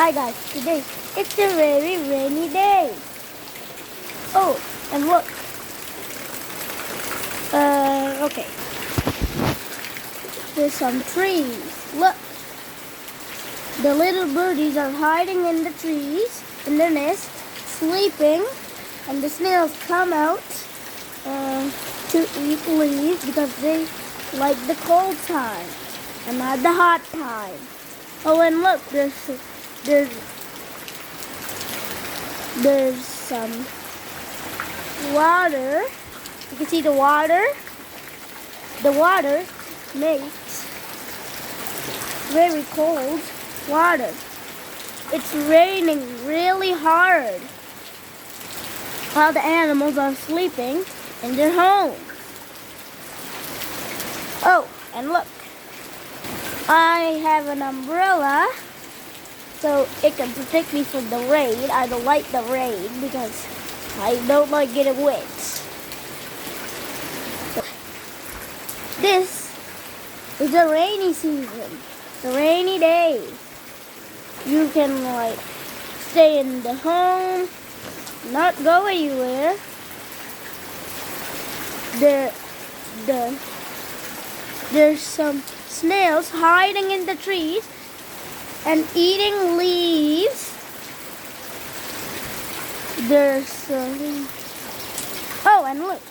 Hi guys, today it's a very rainy day. Oh, and look. Okay. There's some trees. Look. The little birdies are hiding in the trees, in their nest, sleeping, and the snails come out to eat leaves because they like the cold time and not the hot time. Oh, and look, there's some water. You can see the water. The water makes very cold water. It's raining really hard while the animals are sleeping in their home. Oh, and look. I have an umbrella so it can protect me from the rain. I don't like the rain because I don't like getting wet. This is the rainy season, the rainy day. You can stay in the home, not go anywhere. There's some snails hiding in the trees and eating leaves. Oh, and look,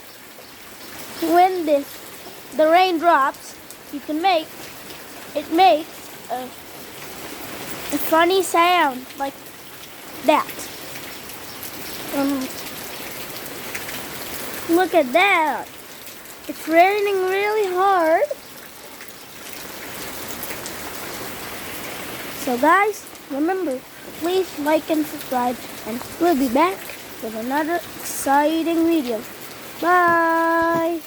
when the rain drops, it makes a funny sound like that. Look at that. It's raining really hard. So guys, remember, please like and subscribe, and we'll be back with another exciting video. Bye!